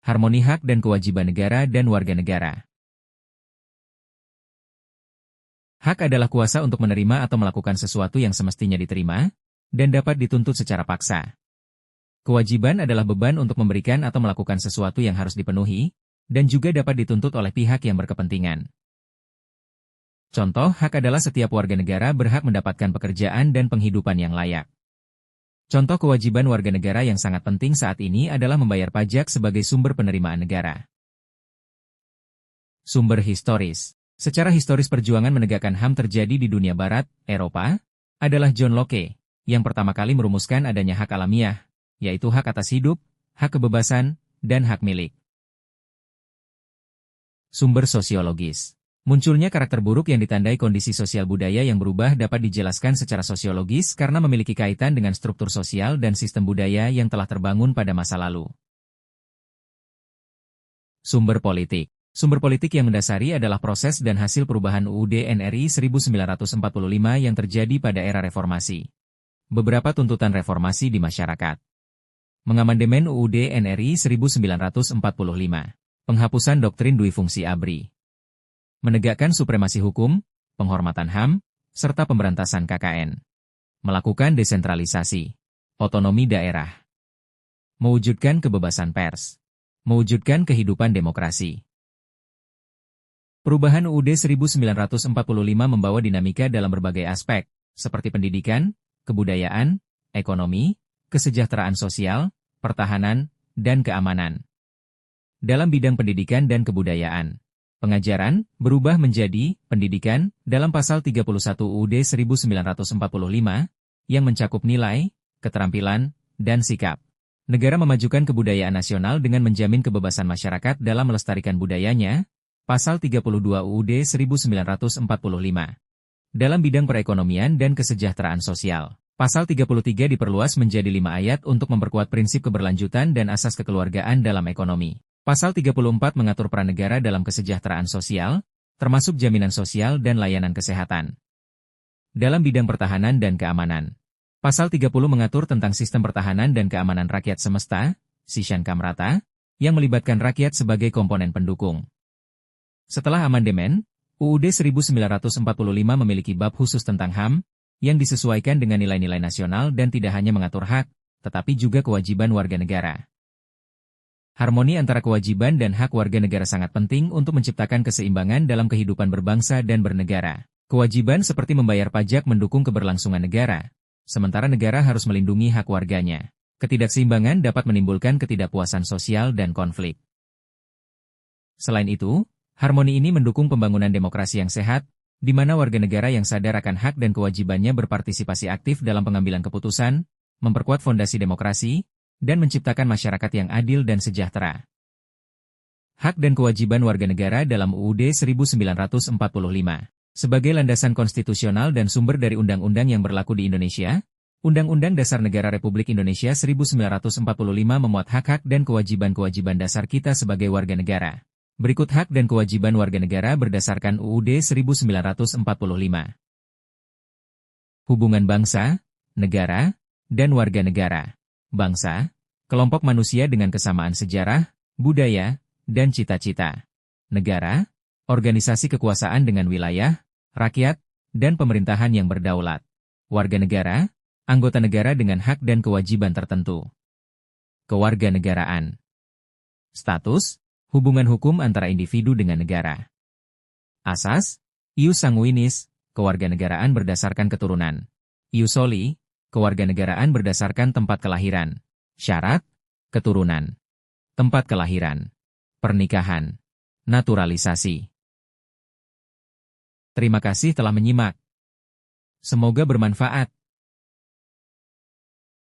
Harmoni hak dan kewajiban negara dan warga negara. Hak adalah kuasa untuk menerima atau melakukan sesuatu yang semestinya diterima, dan dapat dituntut secara paksa. Kewajiban adalah beban untuk memberikan atau melakukan sesuatu yang harus dipenuhi, dan juga dapat dituntut oleh pihak yang berkepentingan. Contoh, hak adalah setiap warga negara berhak mendapatkan pekerjaan dan penghidupan yang layak. Contoh kewajiban warga negara yang sangat penting saat ini adalah membayar pajak sebagai sumber penerimaan negara. Sumber historis. Secara historis perjuangan menegakkan HAM terjadi di dunia barat, Eropa, adalah John Locke, yang pertama kali merumuskan adanya hak alamiah, yaitu hak atas hidup, hak kebebasan, dan hak milik. Sumber sosiologis. Munculnya karakter buruk yang ditandai kondisi sosial budaya yang berubah dapat dijelaskan secara sosiologis karena memiliki kaitan dengan struktur sosial dan sistem budaya yang telah terbangun pada masa lalu. Sumber politik. Sumber politik yang mendasari adalah proses dan hasil perubahan UUD NRI 1945 yang terjadi pada era reformasi. Beberapa tuntutan reformasi di masyarakat. Mengamandemen UUD NRI 1945. Penghapusan doktrin duifungsi ABRI. Menegakkan supremasi hukum, penghormatan HAM, serta pemberantasan KKN. Melakukan desentralisasi, otonomi daerah. Mewujudkan kebebasan pers. Mewujudkan kehidupan demokrasi. Perubahan UUD 1945 membawa dinamika dalam berbagai aspek, seperti pendidikan, kebudayaan, ekonomi, kesejahteraan sosial, pertahanan, dan keamanan. Dalam bidang pendidikan dan kebudayaan, pengajaran berubah menjadi pendidikan dalam pasal 31 UUD 1945 yang mencakup nilai, keterampilan, dan sikap. Negara memajukan kebudayaan nasional dengan menjamin kebebasan masyarakat dalam melestarikan budayanya, pasal 32 UUD 1945. Dalam bidang perekonomian dan kesejahteraan sosial, pasal 33 diperluas menjadi 5 ayat untuk memperkuat prinsip keberlanjutan dan asas kekeluargaan dalam ekonomi. Pasal 34 mengatur peran negara dalam kesejahteraan sosial, termasuk jaminan sosial dan layanan kesehatan. Dalam bidang pertahanan dan keamanan, Pasal 30 mengatur tentang sistem pertahanan dan keamanan rakyat semesta, Sishan Kamrata, yang melibatkan rakyat sebagai komponen pendukung. Setelah amandemen, UUD 1945 memiliki bab khusus tentang HAM, yang disesuaikan dengan nilai-nilai nasional dan tidak hanya mengatur hak, tetapi juga kewajiban warga negara. Harmoni antara kewajiban dan hak warga negara sangat penting untuk menciptakan keseimbangan dalam kehidupan berbangsa dan bernegara. Kewajiban seperti membayar pajak mendukung keberlangsungan negara, sementara negara harus melindungi hak warganya. Ketidakseimbangan dapat menimbulkan ketidakpuasan sosial dan konflik. Selain itu, harmoni ini mendukung pembangunan demokrasi yang sehat, di mana warga negara yang sadar akan hak dan kewajibannya berpartisipasi aktif dalam pengambilan keputusan, memperkuat fondasi demokrasi, dan menciptakan masyarakat yang adil dan sejahtera. Hak dan kewajiban warga negara dalam UUD 1945. Sebagai landasan konstitusional dan sumber dari undang-undang yang berlaku di Indonesia, Undang-Undang Dasar Negara Republik Indonesia 1945 memuat hak-hak dan kewajiban-kewajiban dasar kita sebagai warga negara. Berikut hak dan kewajiban warga negara berdasarkan UUD 1945. Hubungan bangsa, negara, dan warga negara. Bangsa, kelompok manusia dengan kesamaan sejarah, budaya, dan cita-cita. Negara, organisasi kekuasaan dengan wilayah, rakyat, dan pemerintahan yang berdaulat. Warga negara, anggota negara dengan hak dan kewajiban tertentu. Kewarganegaraan. Status, hubungan hukum antara individu dengan negara. Asas, ius sanguinis, kewarganegaraan berdasarkan keturunan. Ius soli, kewarganegaraan berdasarkan tempat kelahiran. Syarat, keturunan. Tempat kelahiran. Pernikahan. Naturalisasi. Terima kasih telah menyimak. Semoga bermanfaat.